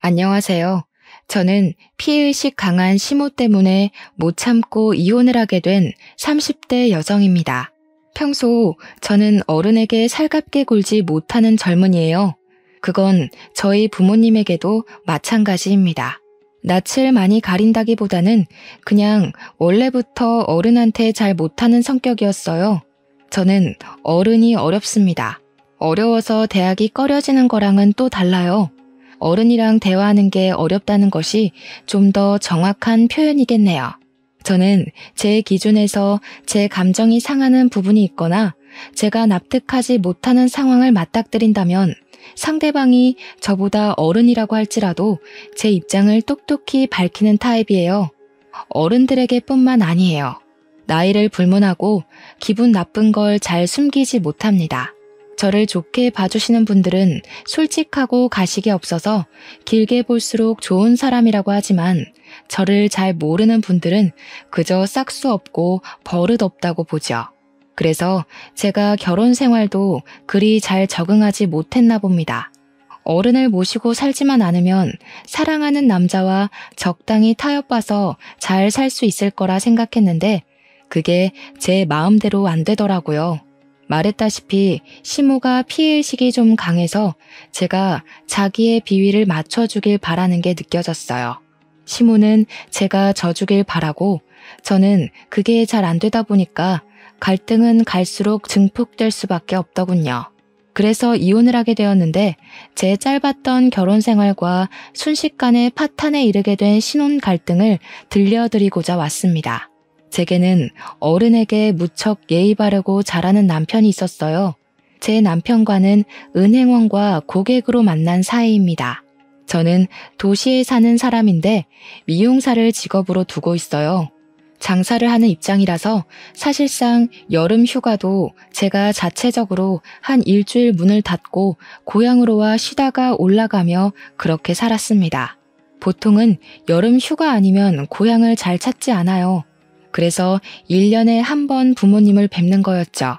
안녕하세요. 저는 피해의식 강한 시모 때문에 못 참고 이혼을 하게 된 30대 여성입니다. 평소 저는 어른에게 살갑게 굴지 못하는 젊은이에요. 그건 저희 부모님에게도 마찬가지입니다. 낯을 많이 가린다기보다는 그냥 원래부터 어른한테 잘 못하는 성격이었어요. 저는 어른이 어렵습니다. 어려워서 대학이 꺼려지는 거랑은 또 달라요. 어른이랑 대화하는 게 어렵다는 것이 좀 더 정확한 표현이겠네요. 저는 제 기준에서 제 감정이 상하는 부분이 있거나 제가 납득하지 못하는 상황을 맞닥뜨린다면 상대방이 저보다 어른이라고 할지라도 제 입장을 똑똑히 밝히는 타입이에요. 어른들에게 뿐만 아니에요. 나이를 불문하고 기분 나쁜 걸 잘 숨기지 못합니다. 저를 좋게 봐주시는 분들은 솔직하고 가식이 없어서 길게 볼수록 좋은 사람이라고 하지만 저를 잘 모르는 분들은 그저 싹수 없고 버릇 없다고 보죠. 그래서 제가 결혼 생활도 그리 잘 적응하지 못했나 봅니다. 어른을 모시고 살지만 않으면 사랑하는 남자와 적당히 타협봐서 잘 살 수 있을 거라 생각했는데 그게 제 마음대로 안 되더라고요. 말했다시피 시모가 피해의식이 좀 강해서 제가 자기의 비위를 맞춰주길 바라는 게 느껴졌어요. 시모는 제가 져주길 바라고 저는 그게 잘 안 되다 보니까 갈등은 갈수록 증폭될 수밖에 없더군요. 그래서 이혼을 하게 되었는데 제 짧았던 결혼 생활과 순식간에 파탄에 이르게 된 신혼 갈등을 들려드리고자 왔습니다. 제게는 어른에게 무척 예의 바르고 잘하는 남편이 있었어요. 제 남편과는 은행원과 고객으로 만난 사이입니다. 저는 도시에 사는 사람인데 미용사를 직업으로 두고 있어요. 장사를 하는 입장이라서 사실상 여름 휴가도 제가 자체적으로 한 일주일 문을 닫고 고향으로 와 쉬다가 올라가며 그렇게 살았습니다. 보통은 여름 휴가 아니면 고향을 잘 찾지 않아요. 그래서 1년에 한 번 부모님을 뵙는 거였죠.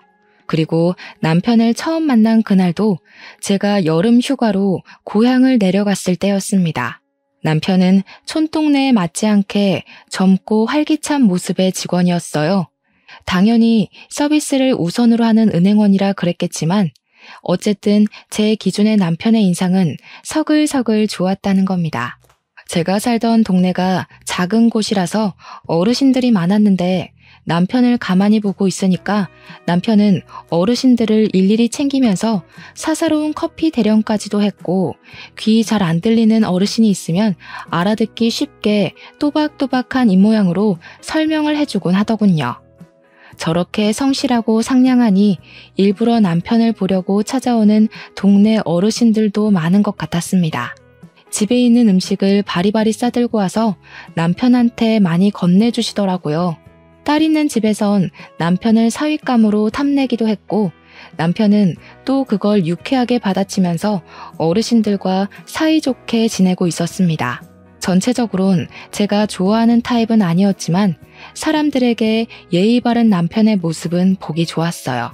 그리고 남편을 처음 만난 그날도 제가 여름 휴가로 고향을 내려갔을 때였습니다. 남편은 촌동네에 맞지 않게 젊고 활기찬 모습의 직원이었어요. 당연히 서비스를 우선으로 하는 은행원이라 그랬겠지만 어쨌든 제 기준의 남편의 인상은 서글서글 좋았다는 겁니다. 제가 살던 동네가 작은 곳이라서 어르신들이 많았는데 남편을 가만히 보고 있으니까 남편은 어르신들을 일일이 챙기면서 사사로운 커피 대령까지도 했고 귀 잘 안 들리는 어르신이 있으면 알아듣기 쉽게 또박또박한 입모양으로 설명을 해주곤 하더군요. 저렇게 성실하고 상냥하니 일부러 남편을 보려고 찾아오는 동네 어르신들도 많은 것 같았습니다. 집에 있는 음식을 바리바리 싸들고 와서 남편한테 많이 건네주시더라고요. 딸 있는 집에선 남편을 사윗감으로 탐내기도 했고 남편은 또 그걸 유쾌하게 받아치면서 어르신들과 사이좋게 지내고 있었습니다. 전체적으론 제가 좋아하는 타입은 아니었지만 사람들에게 예의 바른 남편의 모습은 보기 좋았어요.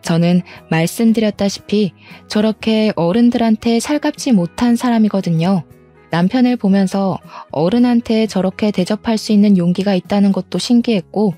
저는 말씀드렸다시피 저렇게 어른들한테 살갑지 못한 사람이거든요. 남편을 보면서 어른한테 저렇게 대접할 수 있는 용기가 있다는 것도 신기했고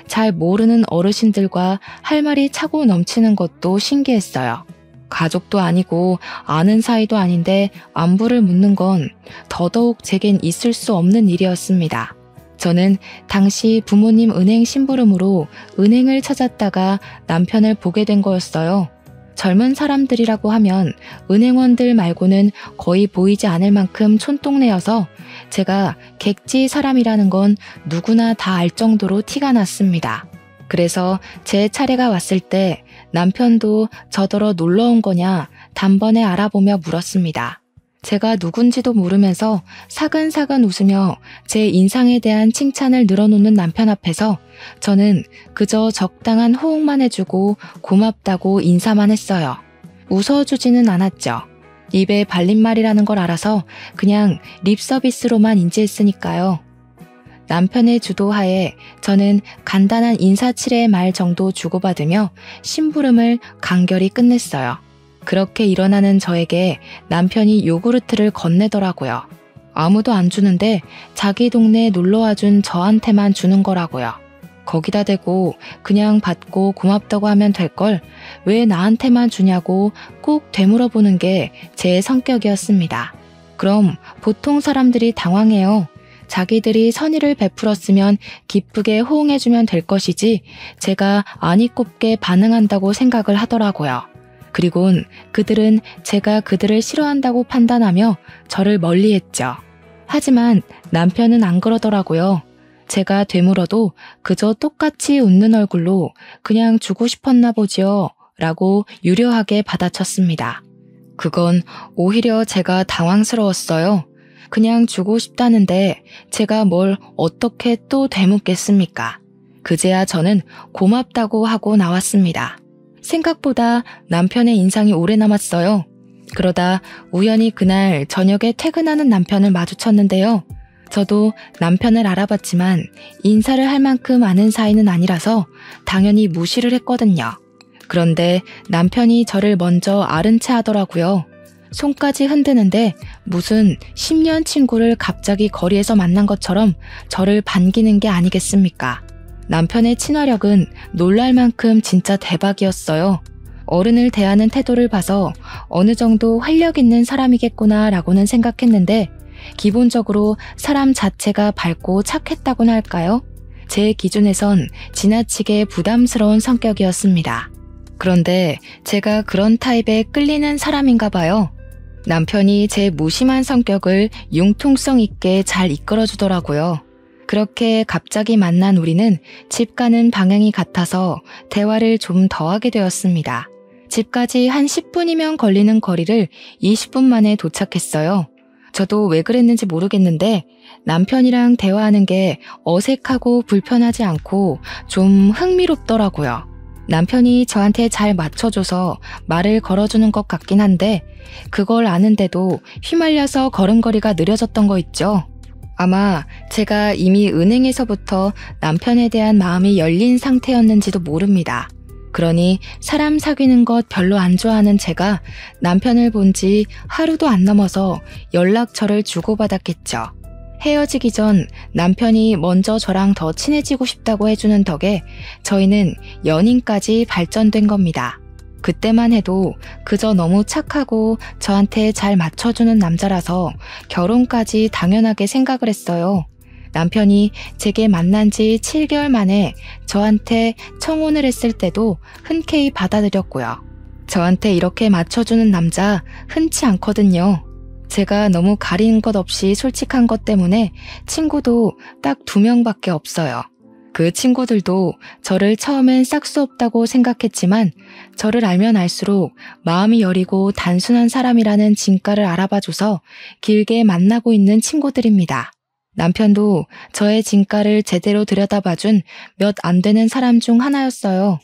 잘 모르는 어르신들과 할 말이 차고 넘치는 것도 신기했어요. 가족도 아니고 아는 사이도 아닌데 안부를 묻는 건 더더욱 제겐 있을 수 없는 일이었습니다. 저는 당시 부모님 은행 심부름으로 은행을 찾았다가 남편을 보게 된 거였어요. 젊은 사람들이라고 하면 은행원들 말고는 거의 보이지 않을 만큼 촌동네여서 제가 객지 사람이라는 건 누구나 다 알 정도로 티가 났습니다. 그래서 제 차례가 왔을 때 남편도 저더러 놀러 온 거냐 단번에 알아보며 물었습니다. 제가 누군지도 모르면서 사근사근 웃으며 제 인상에 대한 칭찬을 늘어놓는 남편 앞에서 저는 그저 적당한 호응만 해주고 고맙다고 인사만 했어요. 웃어주지는 않았죠. 입에 발린 말이라는 걸 알아서 그냥 립 서비스로만 인지했으니까요. 남편의 주도하에 저는 간단한 인사치레의 말 정도 주고받으며 심부름을 간결히 끝냈어요. 그렇게 일어나는 저에게 남편이 요구르트를 건네더라고요. 아무도 안 주는데 자기 동네에 놀러와준 저한테만 주는 거라고요. 거기다 대고 그냥 받고 고맙다고 하면 될 걸 왜 나한테만 주냐고 꼭 되물어보는 게 제 성격이었습니다. 그럼 보통 사람들이 당황해요. 자기들이 선의를 베풀었으면 기쁘게 호응해주면 될 것이지 제가 아니 꼽게 반응한다고 생각을 하더라고요. 그리곤 그들은 제가 그들을 싫어한다고 판단하며 저를 멀리했죠. 하지만 남편은 안 그러더라고요. 제가 되물어도 그저 똑같이 웃는 얼굴로 그냥 주고 싶었나 보지요 라고 유려하게 받아쳤습니다. 그건 오히려 제가 당황스러웠어요. 그냥 주고 싶다는데 제가 뭘 어떻게 또 되묻겠습니까? 그제야 저는 고맙다고 하고 나왔습니다. 생각보다 남편의 인상이 오래 남았어요. 그러다 우연히 그날 저녁에 퇴근하는 남편을 마주쳤는데요. 저도 남편을 알아봤지만 인사를 할 만큼 아는 사이는 아니라서 당연히 무시를 했거든요. 그런데 남편이 저를 먼저 아른 체 하더라고요. 손까지 흔드는데 무슨 10년 친구를 갑자기 거리에서 만난 것처럼 저를 반기는 게 아니겠습니까? 남편의 친화력은 놀랄 만큼 진짜 대박이었어요. 어른을 대하는 태도를 봐서 어느 정도 활력 있는 사람이겠구나 라고는 생각했는데 기본적으로 사람 자체가 밝고 착했다고나 할까요? 제 기준에선 지나치게 부담스러운 성격이었습니다. 그런데 제가 그런 타입에 끌리는 사람인가 봐요. 남편이 제 무심한 성격을 융통성 있게 잘 이끌어주더라고요. 그렇게 갑자기 만난 우리는 집 가는 방향이 같아서 대화를 좀 더 하게 되었습니다. 집까지 한 10분이면 걸리는 거리를 20분 만에 도착했어요. 저도 왜 그랬는지 모르겠는데 남편이랑 대화하는 게 어색하고 불편하지 않고 좀 흥미롭더라고요. 남편이 저한테 잘 맞춰줘서 말을 걸어주는 것 같긴 한데 그걸 아는데도 휘말려서 걸음걸이가 느려졌던 거 있죠. 아마 제가 이미 은행에서부터 남편에 대한 마음이 열린 상태였는지도 모릅니다. 그러니 사람 사귀는 것 별로 안 좋아하는 제가 남편을 본 지 하루도 안 넘어서 연락처를 주고받았겠죠. 헤어지기 전 남편이 먼저 저랑 더 친해지고 싶다고 해주는 덕에 저희는 연인까지 발전된 겁니다. 그때만 해도 그저 너무 착하고 저한테 잘 맞춰주는 남자라서 결혼까지 당연하게 생각을 했어요. 남편이 제게 만난 지 7개월 만에 저한테 청혼을 했을 때도 흔쾌히 받아들였고요. 저한테 이렇게 맞춰주는 남자 흔치 않거든요. 제가 너무 가리는 것 없이 솔직한 것 때문에 친구도 딱 2명밖에 없어요. 그 친구들도 저를 처음엔 싹수 없다고 생각했지만 저를 알면 알수록 마음이 여리고 단순한 사람이라는 진가를 알아봐줘서 길게 만나고 있는 친구들입니다. 남편도 저의 진가를 제대로 들여다봐준 몇 안 되는 사람 중 하나였어요.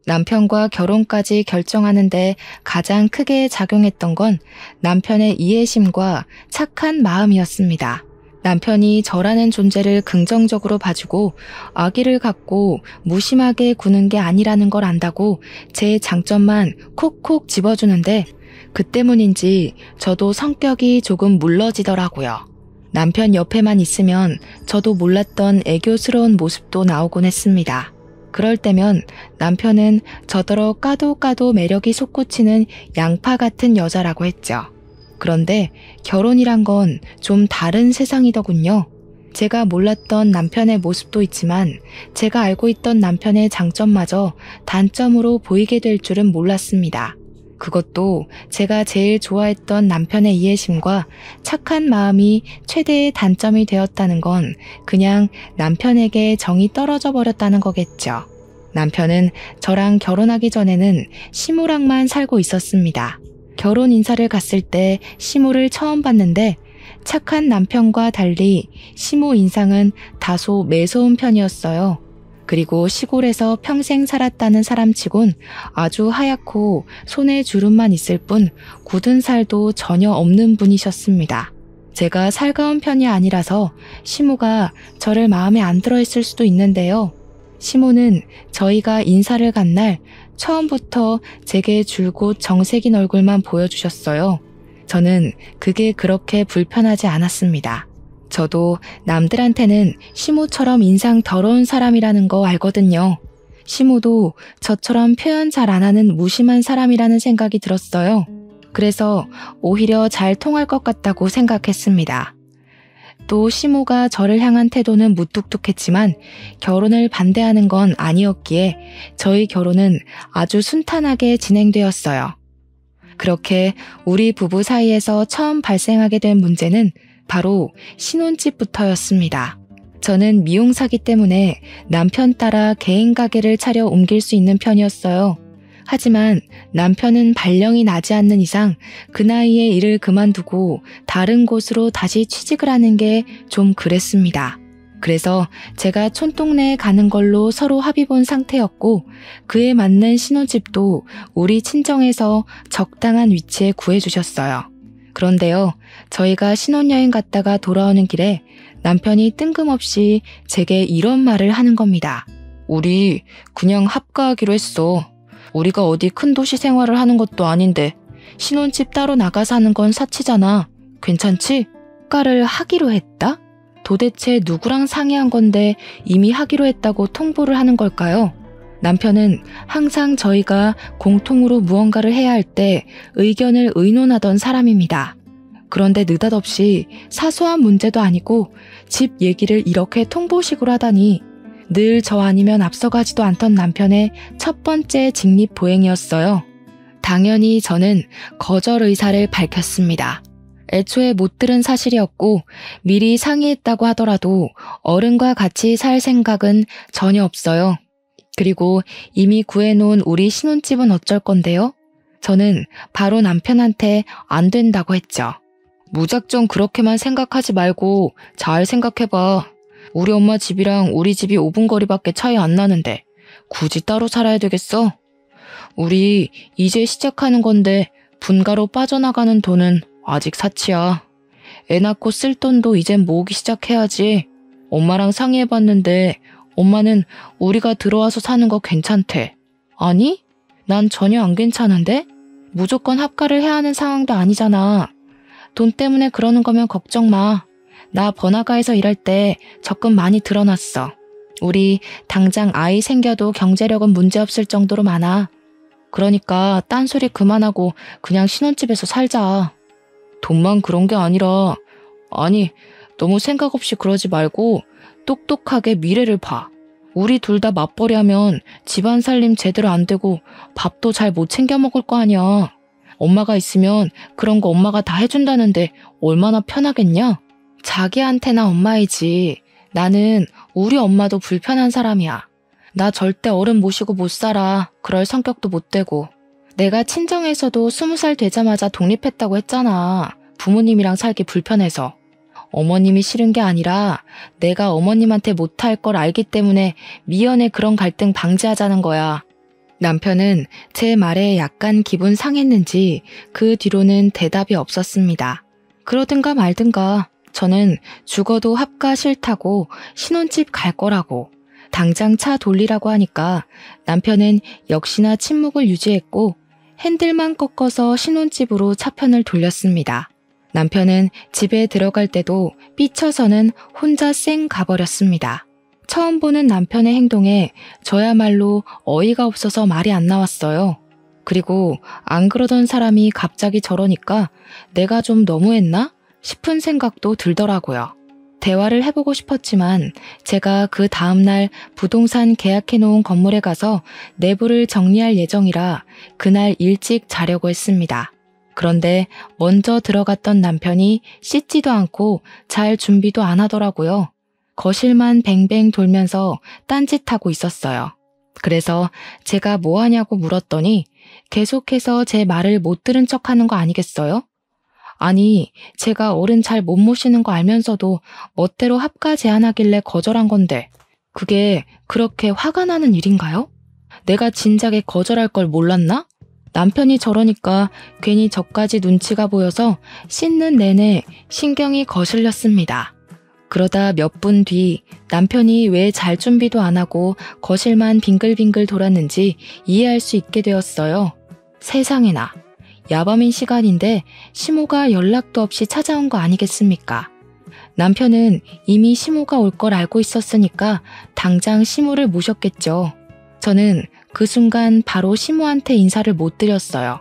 남편과 결혼까지 결정하는데 가장 크게 작용했던 건 남편의 이해심과 착한 마음이었습니다. 남편이 저라는 존재를 긍정적으로 봐주고 아기를 갖고 무심하게 구는 게 아니라는 걸 안다고 제 장점만 콕콕 집어주는데 그 때문인지 저도 성격이 조금 물러지더라고요. 남편 옆에만 있으면 저도 몰랐던 애교스러운 모습도 나오곤 했습니다. 그럴 때면 남편은 저더러 까도 매력이 솟구치는 양파 같은 여자라고 했죠. 그런데 결혼이란 건 좀 다른 세상이더군요. 제가 몰랐던 남편의 모습도 있지만 제가 알고 있던 남편의 장점마저 단점으로 보이게 될 줄은 몰랐습니다. 그것도 제가 제일 좋아했던 남편의 이해심과 착한 마음이 최대의 단점이 되었다는 건 그냥 남편에게 정이 떨어져 버렸다는 거겠죠. 남편은 저랑 결혼하기 전에는 시무랑만 살고 있었습니다. 결혼 인사를 갔을 때 시무를 처음 봤는데 착한 남편과 달리 시무 인상은 다소 매서운 편이었어요. 그리고 시골에서 평생 살았다는 사람치곤 아주 하얗고 손에 주름만 있을 뿐 굳은 살도 전혀 없는 분이셨습니다. 제가 살가운 편이 아니라서 시무가 저를 마음에 안 들어 했을 수도 있는데요. 시무는 저희가 인사를 간 날 처음부터 제게 줄곧 정색인 얼굴만 보여주셨어요. 저는 그게 그렇게 불편하지 않았습니다. 저도 남들한테는 시모처럼 인상 더러운 사람이라는 거 알거든요. 시모도 저처럼 표현 잘 안 하는 무심한 사람이라는 생각이 들었어요. 그래서 오히려 잘 통할 것 같다고 생각했습니다. 또 시모가 저를 향한 태도는 무뚝뚝했지만 결혼을 반대하는 건 아니었기에 저희 결혼은 아주 순탄하게 진행되었어요. 그렇게 우리 부부 사이에서 처음 발생하게 된 문제는 바로 신혼집부터였습니다. 저는 미용사기 때문에 남편 따라 개인 가게를 차려 옮길 수 있는 편이었어요. 하지만 남편은 발령이 나지 않는 이상 그 나이에 일을 그만두고 다른 곳으로 다시 취직을 하는 게 좀 그랬습니다. 그래서 제가 촌동네에 가는 걸로 서로 합의 본 상태였고 그에 맞는 신혼집도 우리 친정에서 적당한 위치에 구해주셨어요. 그런데요, 저희가 신혼여행 갔다가 돌아오는 길에 남편이 뜬금없이 제게 이런 말을 하는 겁니다. 우리 그냥 합가하기로 했어. 우리가 어디 큰 도시 생활을 하는 것도 아닌데 신혼집 따로 나가 사는 건 사치잖아. 괜찮지? 합가를 하기로 했다? 도대체 누구랑 상의한 건데 이미 하기로 했다고 통보를 하는 걸까요? 남편은 항상 저희가 공통으로 무언가를 해야 할 때 의견을 의논하던 사람입니다. 그런데 느닷없이 사소한 문제도 아니고 집 얘기를 이렇게 통보식으로 하다니 늘 저 아니면 앞서가지도 않던 남편의 첫 번째 직립보행이었어요. 당연히 저는 거절 의사를 밝혔습니다. 애초에 못 들은 사실이었고 미리 상의했다고 하더라도 어른과 같이 살 생각은 전혀 없어요. 그리고 이미 구해놓은 우리 신혼집은 어쩔 건데요? 저는 바로 남편한테 안 된다고 했죠. 무작정 그렇게만 생각하지 말고 잘 생각해봐. 우리 엄마 집이랑 우리 집이 5분 거리밖에 차이 안 나는데 굳이 따로 살아야 되겠어? 우리 이제 시작하는 건데 분가로 빠져나가는 돈은 아직 사치야. 애 낳고 쓸 돈도 이젠 모으기 시작해야지. 엄마랑 상의해봤는데 엄마는 우리가 들어와서 사는 거 괜찮대. 아니? 난 전혀 안 괜찮은데? 무조건 합가를 해야 하는 상황도 아니잖아. 돈 때문에 그러는 거면 걱정 마. 나 번화가에서 일할 때 적금 많이 들어놨어. 우리 당장 아이 생겨도 경제력은 문제없을 정도로 많아. 그러니까 딴소리 그만하고 그냥 신혼집에서 살자. 돈만 그런 게 아니라, 아니, 너무 생각 없이 그러지 말고 똑똑하게 미래를 봐. 우리 둘 다 맞벌이 하면 집안 살림 제대로 안 되고 밥도 잘 못 챙겨 먹을 거 아니야. 엄마가 있으면 그런 거 엄마가 다 해준다는데 얼마나 편하겠냐? 자기한테나 엄마이지. 나는 우리 엄마도 불편한 사람이야. 나 절대 어른 모시고 못 살아. 그럴 성격도 못 되고. 내가 친정에서도 20살 되자마자 독립했다고 했잖아. 부모님이랑 살기 불편해서. 어머님이 싫은 게 아니라 내가 어머님한테 못할 걸 알기 때문에 미연에 그런 갈등 방지하자는 거야. 남편은 제 말에 약간 기분 상했는지 그 뒤로는 대답이 없었습니다. 그러든가 말든가 저는 죽어도 합가 싫다고 신혼집 갈 거라고 당장 차 돌리라고 하니까 남편은 역시나 침묵을 유지했고 핸들만 꺾어서 신혼집으로 차편을 돌렸습니다. 남편은 집에 들어갈 때도 삐쳐서는 혼자 쌩 가버렸습니다. 처음 보는 남편의 행동에 저야말로 어이가 없어서 말이 안 나왔어요. 그리고 안 그러던 사람이 갑자기 저러니까 내가 좀 너무했나 싶은 생각도 들더라고요. 대화를 해보고 싶었지만 제가 그 다음날 부동산 계약해놓은 건물에 가서 내부를 정리할 예정이라 그날 일찍 자려고 했습니다. 그런데 먼저 들어갔던 남편이 씻지도 않고 잘 준비도 안 하더라고요. 거실만 뱅뱅 돌면서 딴짓하고 있었어요. 그래서 제가 뭐 하냐고 물었더니 계속해서 제 말을 못 들은 척하는 거 아니겠어요? 아니, 제가 어른 잘 못 모시는 거 알면서도 멋대로 합가 제안하길래 거절한 건데 그게 그렇게 화가 나는 일인가요? 내가 진작에 거절할 걸 몰랐나? 남편이 저러니까 괜히 저까지 눈치가 보여서 씻는 내내 신경이 거슬렸습니다. 그러다 몇 분 뒤 남편이 왜 잘 준비도 안 하고 거실만 빙글빙글 돌았는지 이해할 수 있게 되었어요. 세상에나, 야밤인 시간인데 시모가 연락도 없이 찾아온 거 아니겠습니까? 남편은 이미 시모가 올 걸 알고 있었으니까 당장 시모를 모셨겠죠. 저는 그 순간 바로 시모한테 인사를 못 드렸어요.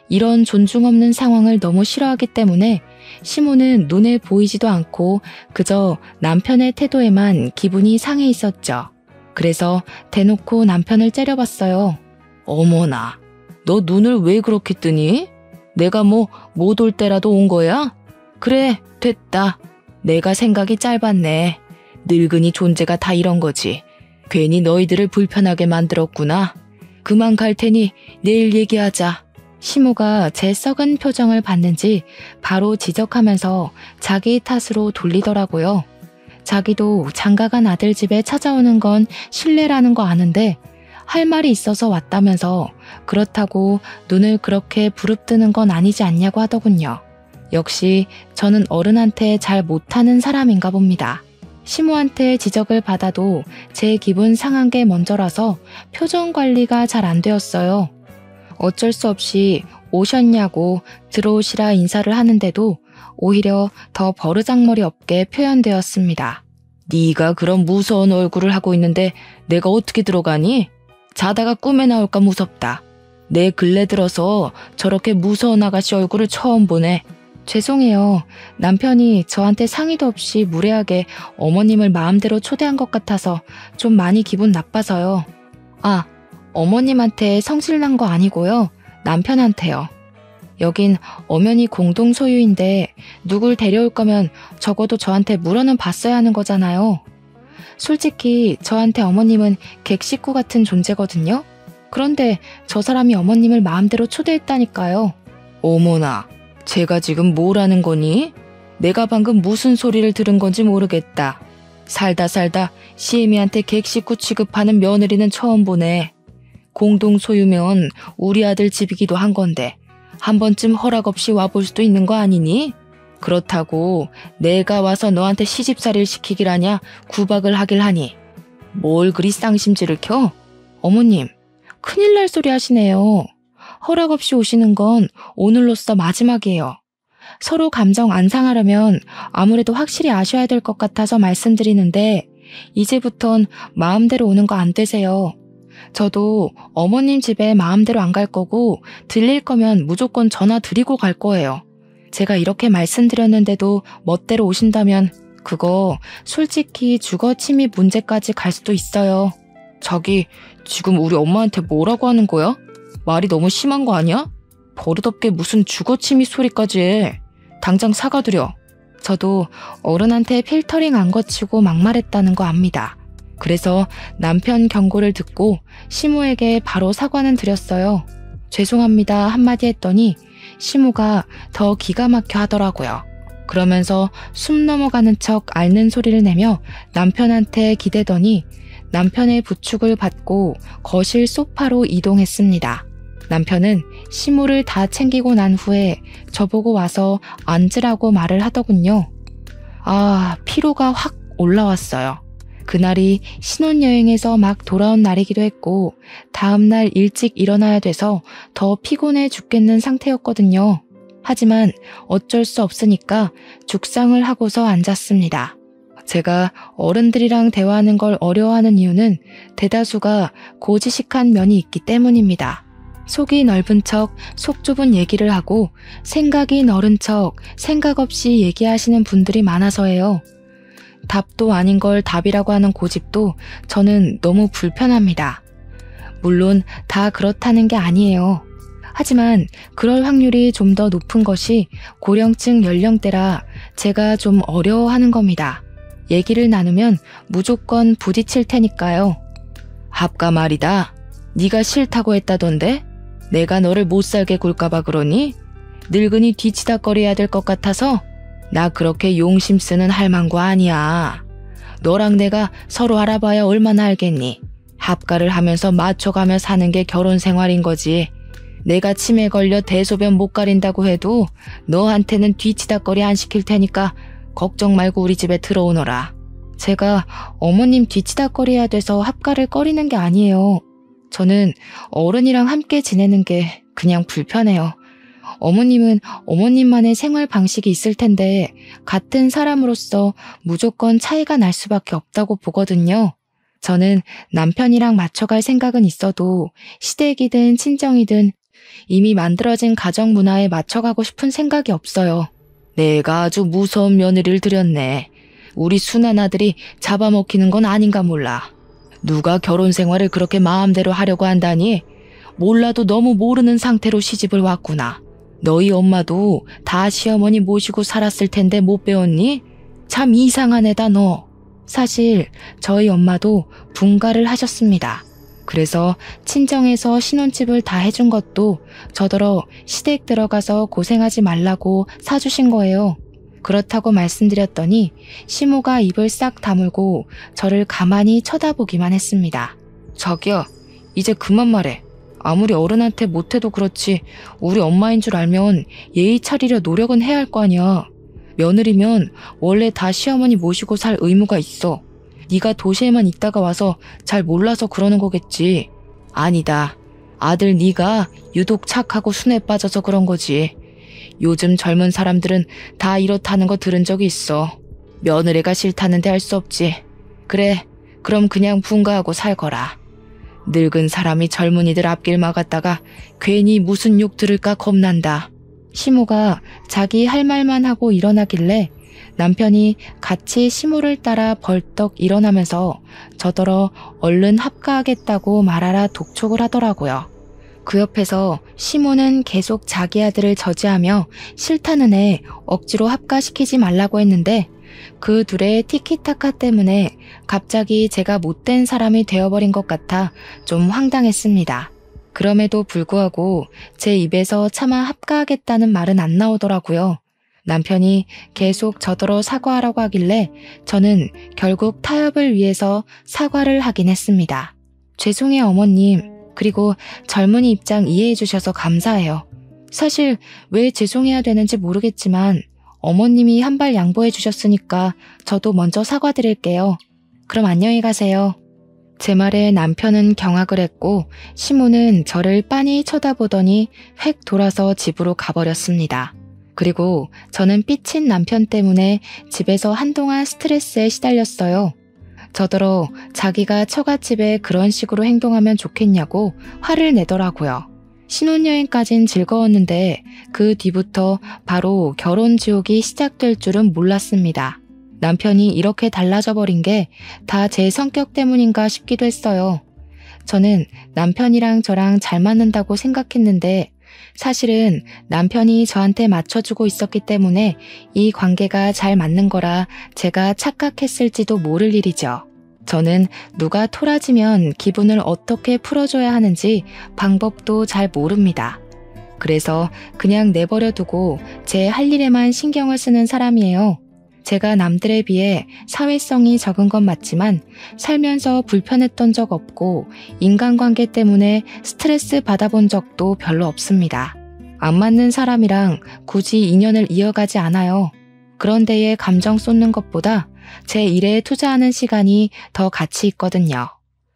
이런 존중 없는 상황을 너무 싫어하기 때문에 시모는 눈에 보이지도 않고 그저 남편의 태도에만 기분이 상해 있었죠. 그래서 대놓고 남편을 째려봤어요. 어머나, 너 눈을 왜 그렇게 뜨니? 내가 뭐 못 올 때라도 온 거야? 그래, 됐다. 내가 생각이 짧았네. 늙은이 존재가 다 이런 거지. 괜히 너희들을 불편하게 만들었구나. 그만 갈 테니 내일 얘기하자. 시모가 제 썩은 표정을 봤는지 바로 지적하면서 자기 탓으로 돌리더라고요. 자기도 장가간 아들 집에 찾아오는 건 실례라는 거 아는데 할 말이 있어서 왔다면서 그렇다고 눈을 그렇게 부릅뜨는 건 아니지 않냐고 하더군요. 역시 저는 어른한테 잘 못하는 사람인가 봅니다. 시모한테 지적을 받아도 제 기분 상한 게 먼저라서 표정 관리가 잘 안 되었어요. 어쩔 수 없이 오셨냐고 들어오시라 인사를 하는데도 오히려 더 버르장머리 없게 표현되었습니다. 네가 그런 무서운 얼굴을 하고 있는데 내가 어떻게 들어가니? 자다가 꿈에 나올까 무섭다. 내 근래 들어서 저렇게 무서운 아가씨 얼굴을 처음 보네. 죄송해요. 남편이 저한테 상의도 없이 무례하게 어머님을 마음대로 초대한 것 같아서 좀 많이 기분 나빠서요. 아, 어머님한테 성질난 거 아니고요. 남편한테요. 여긴 엄연히 공동 소유인데 누굴 데려올 거면 적어도 저한테 물어는 봤어야 하는 거잖아요. 솔직히 저한테 어머님은 객식구 같은 존재거든요. 그런데 저 사람이 어머님을 마음대로 초대했다니까요. 어머나, 제가 지금 뭘 하는 거니? 내가 방금 무슨 소리를 들은 건지 모르겠다. 살다 시애미한테 객식구 취급하는 며느리는 처음 보네. 공동 소유면 우리 아들 집이기도 한 건데 한 번쯤 허락 없이 와볼 수도 있는 거 아니니? 그렇다고 내가 와서 너한테 시집살이를 시키길 하냐 구박을 하길 하니 뭘 그리 쌍심지를 켜? 어머님, 큰일 날 소리 하시네요. 허락 없이 오시는 건 오늘로써 마지막이에요. 서로 감정 안 상하려면 아무래도 확실히 아셔야 될 것 같아서 말씀드리는데 이제부턴 마음대로 오는 거 안 되세요. 저도 어머님 집에 마음대로 안 갈 거고 들릴 거면 무조건 전화 드리고 갈 거예요. 제가 이렇게 말씀드렸는데도 멋대로 오신다면 그거 솔직히 주거 침입 문제까지 갈 수도 있어요. 자기 지금 우리 엄마한테 뭐라고 하는 거야? 말이 너무 심한 거 아니야? 버릇없게 무슨 주거 침입 소리까지 해. 당장 사과드려. 저도 어른한테 필터링 안 거치고 막말했다는 거 압니다. 그래서 남편 경고를 듣고 시모에게 바로 사과는 드렸어요. 죄송합니다 한마디 했더니 시모가 더 기가 막혀 하더라고요. 그러면서 숨 넘어가는 척 앓는 소리를 내며 남편한테 기대더니 남편의 부축을 받고 거실 소파로 이동했습니다. 남편은 시모를 다 챙기고 난 후에 저보고 와서 앉으라고 말을 하더군요. 아, 피로가 확 올라왔어요. 그날이 신혼여행에서 막 돌아온 날이기도 했고 다음날 일찍 일어나야 돼서 더 피곤해 죽겠는 상태였거든요. 하지만 어쩔 수 없으니까 죽상을 하고서 앉았습니다. 제가 어른들이랑 대화하는 걸 어려워하는 이유는 대다수가 고지식한 면이 있기 때문입니다. 속이 넓은 척 속 좁은 얘기를 하고 생각이 넓은 척 생각 없이 얘기하시는 분들이 많아서예요. 답도 아닌 걸 답이라고 하는 고집도 저는 너무 불편합니다. 물론 다 그렇다는 게 아니에요. 하지만 그럴 확률이 좀 더 높은 것이 고령층 연령대라 제가 좀 어려워하는 겁니다. 얘기를 나누면 무조건 부딪힐 테니까요. 합가 말이다. 네가 싫다고 했다던데? 내가 너를 못살게 굴까봐 그러니? 늙은이 뒤치다거려야 될 것 같아서? 나 그렇게 용심 쓰는 할망구 아니야. 너랑 내가 서로 알아봐야 얼마나 알겠니? 합가를 하면서 맞춰가며 사는 게 결혼 생활인 거지. 내가 치매 걸려 대소변 못 가린다고 해도 너한테는 뒤치다거리 안 시킬 테니까 걱정 말고 우리 집에 들어오너라. 제가 어머님 뒤치다거려야 돼서 합가를 꺼리는 게 아니에요. 저는 어른이랑 함께 지내는 게 그냥 불편해요. 어머님은 어머님만의 생활 방식이 있을 텐데 같은 사람으로서 무조건 차이가 날 수밖에 없다고 보거든요. 저는 남편이랑 맞춰갈 생각은 있어도 시댁이든 친정이든 이미 만들어진 가정 문화에 맞춰가고 싶은 생각이 없어요. 내가 아주 무서운 며느리를 들였네. 우리 순한 아들이 잡아먹히는 건 아닌가 몰라. 누가 결혼 생활을 그렇게 마음대로 하려고 한다니? 몰라도 너무 모르는 상태로 시집을 왔구나. 너희 엄마도 다 시어머니 모시고 살았을 텐데 못 배웠니? 참 이상한 애다 너. 사실 저희 엄마도 분가를 하셨습니다. 그래서 친정에서 신혼집을 다 해준 것도 저더러 시댁 들어가서 고생하지 말라고 사주신 거예요. 그렇다고 말씀드렸더니 시모가 입을 싹 다물고 저를 가만히 쳐다보기만 했습니다. 자기야, 이제 그만 말해. 아무리 어른한테 못해도 그렇지 우리 엄마인 줄 알면 예의 차리려 노력은 해야 할 거 아니야. 며느리면 원래 다 시어머니 모시고 살 의무가 있어. 네가 도시에만 있다가 와서 잘 몰라서 그러는 거겠지. 아니다. 아들 네가 유독 착하고 순해 빠져서 그런 거지. 요즘 젊은 사람들은 다 이렇다는 거 들은 적이 있어. 며느리가 싫다는데 할 수 없지. 그래, 그럼 그냥 분가하고 살거라. 늙은 사람이 젊은이들 앞길 막았다가 괜히 무슨 욕 들을까 겁난다. 시모가 자기 할 말만 하고 일어나길래 남편이 같이 시모를 따라 벌떡 일어나면서 저더러 얼른 합가하겠다고 말하라 독촉을 하더라고요. 그 옆에서 시모는 계속 자기 아들을 저지하며 싫다는 애 억지로 합가시키지 말라고 했는데 그 둘의 티키타카 때문에 갑자기 제가 못된 사람이 되어버린 것 같아 좀 황당했습니다. 그럼에도 불구하고 제 입에서 차마 합가하겠다는 말은 안 나오더라고요. 남편이 계속 저더러 사과하라고 하길래 저는 결국 타협을 위해서 사과를 하긴 했습니다. 죄송해요 어머님. 그리고 젊은이 입장 이해해 주셔서 감사해요. 사실 왜 죄송해야 되는지 모르겠지만 어머님이 한 발 양보해 주셨으니까 저도 먼저 사과드릴게요. 그럼 안녕히 가세요. 제 말에 남편은 경악을 했고 시모는 저를 빤히 쳐다보더니 획 돌아서 집으로 가버렸습니다. 그리고 저는 삐친 남편 때문에 집에서 한동안 스트레스에 시달렸어요. 저더러 자기가 처갓집에 그런 식으로 행동하면 좋겠냐고 화를 내더라고요. 신혼여행까진 즐거웠는데 그 뒤부터 바로 결혼 지옥이 시작될 줄은 몰랐습니다. 남편이 이렇게 달라져 버린 게 다 제 성격 때문인가 싶기도 했어요. 저는 남편이랑 저랑 잘 맞는다고 생각했는데 사실은 남편이 저한테 맞춰주고 있었기 때문에 이 관계가 잘 맞는 거라 제가 착각했을지도 모를 일이죠. 저는 누가 토라지면 기분을 어떻게 풀어줘야 하는지 방법도 잘 모릅니다. 그래서 그냥 내버려 두고 제 할 일에만 신경을 쓰는 사람이에요. 제가 남들에 비해 사회성이 적은 건 맞지만 살면서 불편했던 적 없고 인간관계 때문에 스트레스 받아본 적도 별로 없습니다. 안 맞는 사람이랑 굳이 인연을 이어가지 않아요. 그런 데에 감정 쏟는 것보다 제 일에 투자하는 시간이 더 가치 있거든요.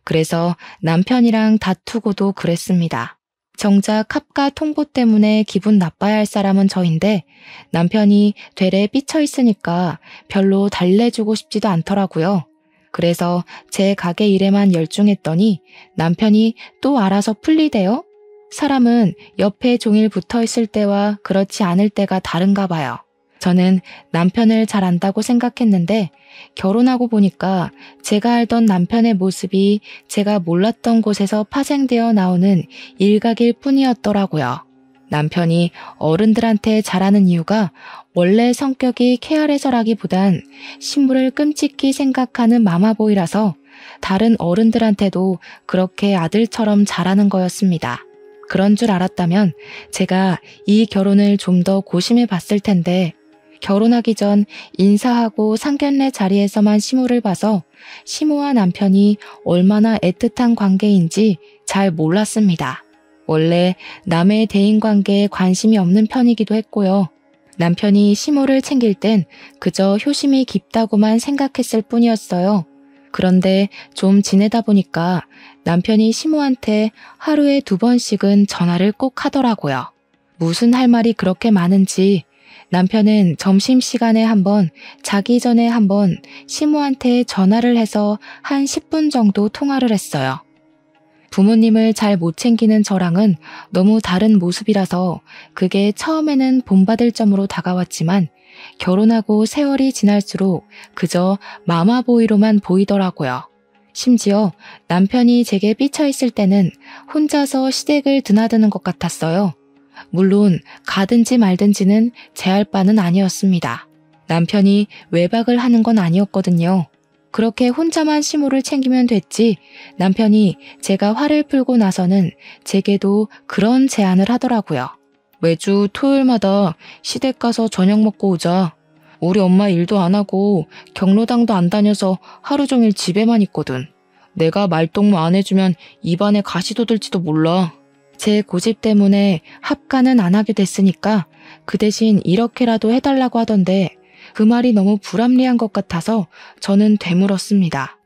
그래서 남편이랑 다투고도 그랬습니다. 정작 합가 통보 때문에 기분 나빠야 할 사람은 저인데 남편이 되레 삐쳐 있으니까 별로 달래주고 싶지도 않더라고요. 그래서 제 가게 일에만 열중했더니 남편이 또 알아서 풀리대요. 사람은 옆에 종일 붙어 있을 때와 그렇지 않을 때가 다른가 봐요. 저는 남편을 잘 안다고 생각했는데 결혼하고 보니까 제가 알던 남편의 모습이 제가 몰랐던 곳에서 파생되어 나오는 일각일 뿐이었더라고요. 남편이 어른들한테 잘하는 이유가 원래 성격이 쾌활해서라기보단 신부를 끔찍히 생각하는 마마보이라서 다른 어른들한테도 그렇게 아들처럼 잘하는 거였습니다. 그런 줄 알았다면 제가 이 결혼을 좀 더 고심해 봤을 텐데 결혼하기 전 인사하고 상견례 자리에서만 시모를 봐서 시모와 남편이 얼마나 애틋한 관계인지 잘 몰랐습니다. 원래 남의 대인관계에 관심이 없는 편이기도 했고요. 남편이 시모를 챙길 땐 그저 효심이 깊다고만 생각했을 뿐이었어요. 그런데 좀 지내다 보니까 남편이 시모한테 하루에 2번씩은 전화를 꼭 하더라고요. 무슨 할 말이 그렇게 많은지 남편은 점심시간에 한 번, 자기 전에 한 번 시모한테 전화를 해서 한 10분 정도 통화를 했어요. 부모님을 잘 못 챙기는 저랑은 너무 다른 모습이라서 그게 처음에는 본받을 점으로 다가왔지만 결혼하고 세월이 지날수록 그저 마마보이로만 보이더라고요. 심지어 남편이 제게 삐쳐있을 때는 혼자서 시댁을 드나드는 것 같았어요. 물론 가든지 말든지는 제 할 바는 아니었습니다. 남편이 외박을 하는 건 아니었거든요. 그렇게 혼자만 시모를 챙기면 됐지 남편이 제가 화를 풀고 나서는 제게도 그런 제안을 하더라고요. 매주 토요일마다 시댁 가서 저녁 먹고 오자. 우리 엄마 일도 안 하고 경로당도 안 다녀서 하루 종일 집에만 있거든. 내가 말동무 안 해주면 입안에 가시 돋을지도 몰라. 제 고집 때문에 합가는 안 하게 됐으니까 그 대신 이렇게라도 해달라고 하던데 그 말이 너무 불합리한 것 같아서 저는 되물었습니다.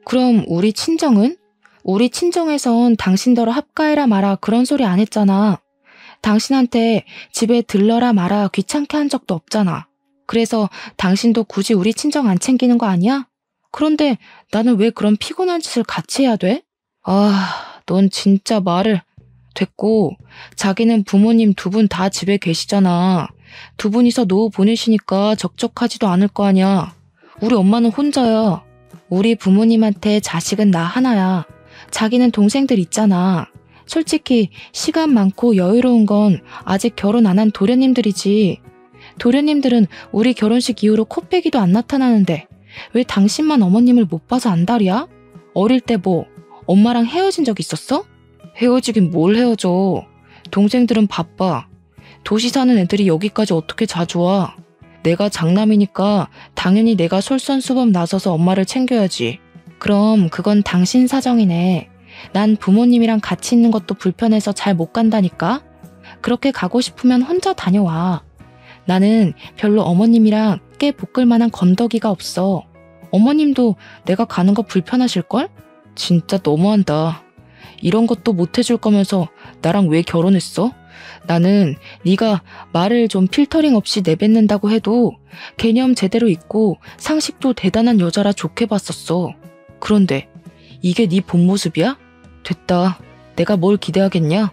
그럼 우리 친정은? 우리 친정에선 당신더러 합가해라 마라 그런 소리 안 했잖아. 당신한테 집에 들러라 마라 귀찮게 한 적도 없잖아. 그래서 당신도 굳이 우리 친정 안 챙기는 거 아니야? 그런데 나는 왜 그런 피곤한 짓을 같이 해야 돼? 넌 진짜 말을... 됐고 자기는 부모님 두 분 다 집에 계시잖아. 두 분이서 노후 보내시니까 적적하지도 않을 거 아니야. 우리 엄마는 혼자야. 우리 부모님한테 자식은 나 하나야. 자기는 동생들 있잖아. 솔직히 시간 많고 여유로운 건 아직 결혼 안 한 도련님들이지. 도련님들은 우리 결혼식 이후로 코빼기도 안 나타나는데 왜 당신만 어머님을 못 봐서 안달이야? 어릴 때 뭐 엄마랑 헤어진 적 있었어? 헤어지긴 뭘 헤어져. 동생들은 바빠. 도시 사는 애들이 여기까지 어떻게 자주 와. 내가 장남이니까 당연히 내가 솔선수범 나서서 엄마를 챙겨야지. 그럼 그건 당신 사정이네. 난 부모님이랑 같이 있는 것도 불편해서 잘 못 간다니까. 그렇게 가고 싶으면 혼자 다녀와. 나는 별로 어머님이랑 깨 볶을 만한 건더기가 없어. 어머님도 내가 가는 거 불편하실걸? 진짜 너무한다. 이런 것도 못 해줄 거면서 나랑 왜 결혼했어? 나는 네가 말을 좀 필터링 없이 내뱉는다고 해도 개념 제대로 있고 상식도 대단한 여자라 좋게 봤었어. 그런데 이게 네 본 모습이야? 됐다. 내가 뭘 기대하겠냐?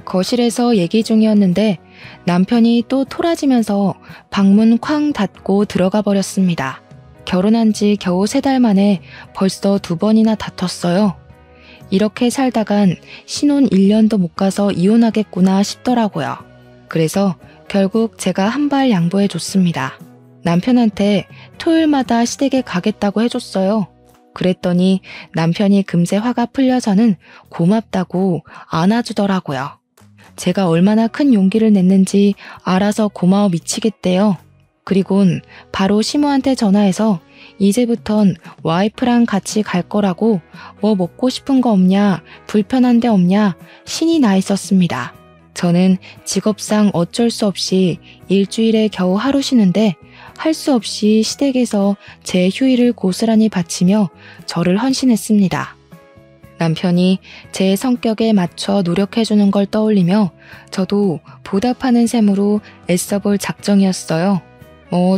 거실에서 얘기 중이었는데 남편이 또 토라지면서 방문 쾅 닫고 들어가 버렸습니다. 결혼한 지 겨우 3달 만에 벌써 2번이나 다퉜어요. 이렇게 살다간 신혼 1년도 못 가서 이혼하겠구나 싶더라고요. 그래서 결국 제가 한 발 양보해 줬습니다. 남편한테 토요일마다 시댁에 가겠다고 해줬어요. 그랬더니 남편이 금세 화가 풀려서는 고맙다고 안아주더라고요. 제가 얼마나 큰 용기를 냈는지 알아서 고마워 미치겠대요. 그리곤 바로 시모한테 전화해서 이제부턴 와이프랑 같이 갈 거라고 뭐 먹고 싶은 거 없냐, 불편한 데 없냐 신이 나 있었습니다. 저는 직업상 어쩔 수 없이 일주일에 겨우 하루 쉬는데 할 수 없이 시댁에서 제 휴일을 고스란히 바치며 저를 헌신했습니다. 남편이 제 성격에 맞춰 노력해주는 걸 떠올리며 저도 보답하는 셈으로 애써볼 작정이었어요.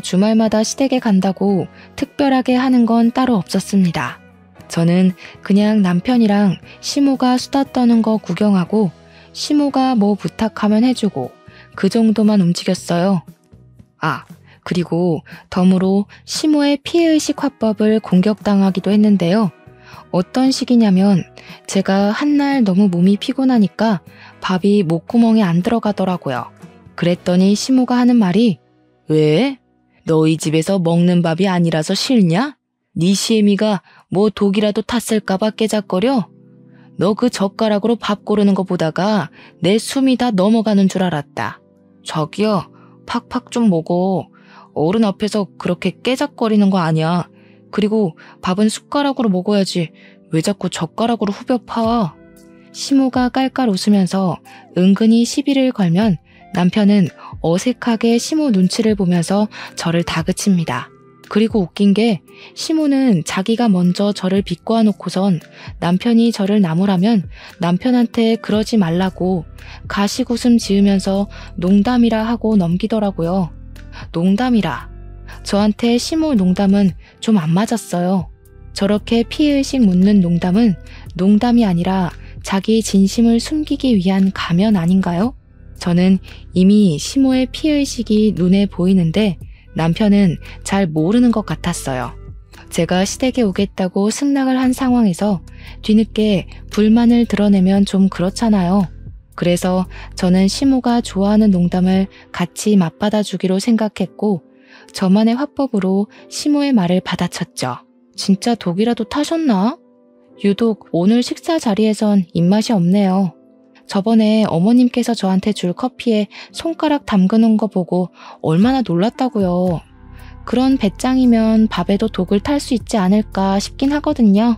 주말마다 시댁에 간다고 특별하게 하는 건 따로 없었습니다. 저는 그냥 남편이랑 시모가 수다 떠는 거 구경하고 시모가 뭐 부탁하면 해주고 그 정도만 움직였어요. 그리고 덤으로 시모의 피해의식 화법을 공격당하기도 했는데요. 어떤 식이냐면 제가 한날 너무 몸이 피곤하니까 밥이 목구멍에 안 들어가더라고요. 그랬더니 시모가 하는 말이 왜? 너희 집에서 먹는 밥이 아니라서 싫냐? 네 시애미가 뭐 독이라도 탔을까봐 깨작거려? 너 그 젓가락으로 밥 고르는 거 보다가 내 숨이 다 넘어가는 줄 알았다. 저기요, 팍팍 좀 먹어. 어른 앞에서 그렇게 깨작거리는 거 아니야. 그리고 밥은 숟가락으로 먹어야지. 왜 자꾸 젓가락으로 후벼 파? 시모가 깔깔 웃으면서 은근히 시비를 걸면 남편은 어색하게 시모 눈치를 보면서 저를 다그칩니다. 그리고 웃긴 게 시모는 자기가 먼저 저를 비꼬아 놓고선 남편이 저를 나무라면 남편한테 그러지 말라고 가식웃음 지으면서 농담이라 하고 넘기더라고요. 농담이라. 저한테 시모 농담은 좀 안 맞았어요. 저렇게 피해의식 묻는 농담은 농담이 아니라 자기 진심을 숨기기 위한 가면 아닌가요? 저는 이미 시모의 피해의식이 눈에 보이는데 남편은 잘 모르는 것 같았어요. 제가 시댁에 오겠다고 승낙을 한 상황에서 뒤늦게 불만을 드러내면 좀 그렇잖아요. 그래서 저는 시모가 좋아하는 농담을 같이 맞받아 주기로 생각했고 저만의 화법으로 시모의 말을 받아쳤죠. 진짜 독이라도 타셨나? 유독 오늘 식사 자리에선 입맛이 없네요. 저번에 어머님께서 저한테 줄 커피에 손가락 담그는 거 보고 얼마나 놀랐다고요. 그런 배짱이면 밥에도 독을 탈 수 있지 않을까 싶긴 하거든요.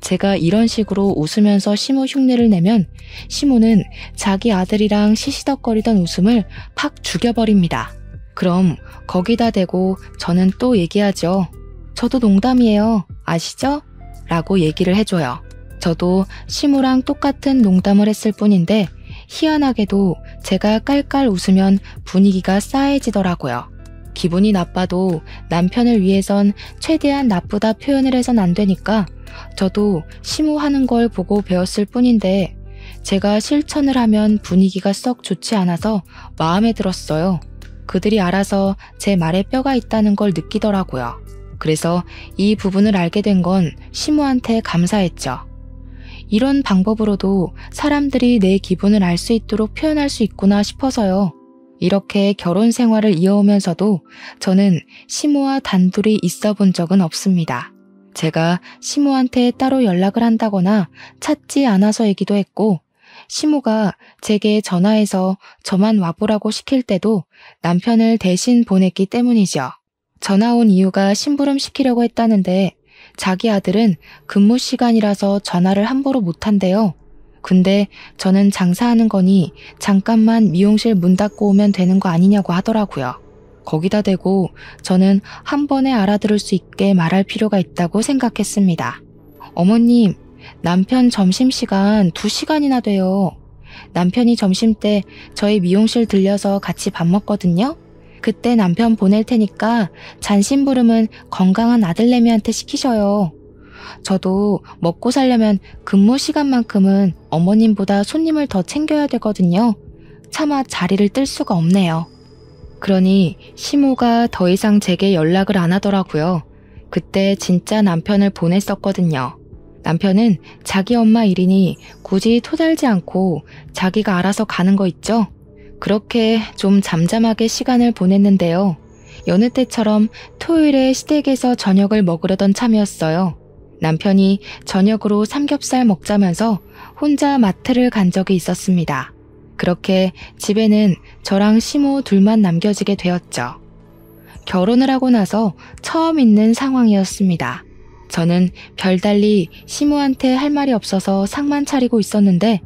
제가 이런 식으로 웃으면서 시모 흉내를 내면 시모는 자기 아들이랑 시시덕거리던 웃음을 팍 죽여버립니다. 그럼 거기다 대고 저는 또 얘기하죠. 저도 농담이에요. 아시죠? 라고 얘기를 해줘요. 저도 시모랑 똑같은 농담을 했을 뿐인데 희한하게도 제가 깔깔 웃으면 분위기가 싸해지더라고요. 기분이 나빠도 남편을 위해선 최대한 나쁘다 표현을 해선 안 되니까 저도 시모 하는 걸 보고 배웠을 뿐인데 제가 실천을 하면 분위기가 썩 좋지 않아서 마음에 들었어요. 그들이 알아서 제 말에 뼈가 있다는 걸 느끼더라고요. 그래서 이 부분을 알게 된 건 시모한테 감사했죠. 이런 방법으로도 사람들이 내 기분을 알 수 있도록 표현할 수 있구나 싶어서요. 이렇게 결혼 생활을 이어오면서도 저는 시모와 단둘이 있어 본 적은 없습니다. 제가 시모한테 따로 연락을 한다거나 찾지 않아서이기도 했고 시모가 제게 전화해서 저만 와보라고 시킬 때도 남편을 대신 보냈기 때문이죠. 전화 온 이유가 심부름 시키려고 했다는데 자기 아들은 근무 시간이라서 전화를 함부로 못한대요. 근데 저는 장사하는 거니 잠깐만 미용실 문 닫고 오면 되는 거 아니냐고 하더라고요. 거기다 대고 저는 한 번에 알아들을 수 있게 말할 필요가 있다고 생각했습니다. 어머님, 남편 점심시간 2시간이나 돼요. 남편이 점심때 저희 미용실 들려서 같이 밥 먹거든요. 그때 남편 보낼 테니까 잔심부름은 건강한 아들내미한테 시키셔요. 저도 먹고 살려면 근무 시간만큼은 어머님보다 손님을 더 챙겨야 되거든요. 차마 자리를 뜰 수가 없네요. 그러니 시모가 더 이상 제게 연락을 안 하더라고요. 그때 진짜 남편을 보냈었거든요. 남편은 자기 엄마 일이니 굳이 토달지 않고 자기가 알아서 가는 거 있죠? 그렇게 좀 잠잠하게 시간을 보냈는데요. 여느 때처럼 토요일에 시댁에서 저녁을 먹으려던 참이었어요. 남편이 저녁으로 삼겹살 먹자면서 혼자 마트를 간 적이 있었습니다. 그렇게 집에는 저랑 시모 둘만 남겨지게 되었죠. 결혼을 하고 나서 처음 있는 상황이었습니다. 저는 별달리 시모한테 할 말이 없어서 상만 차리고 있었는데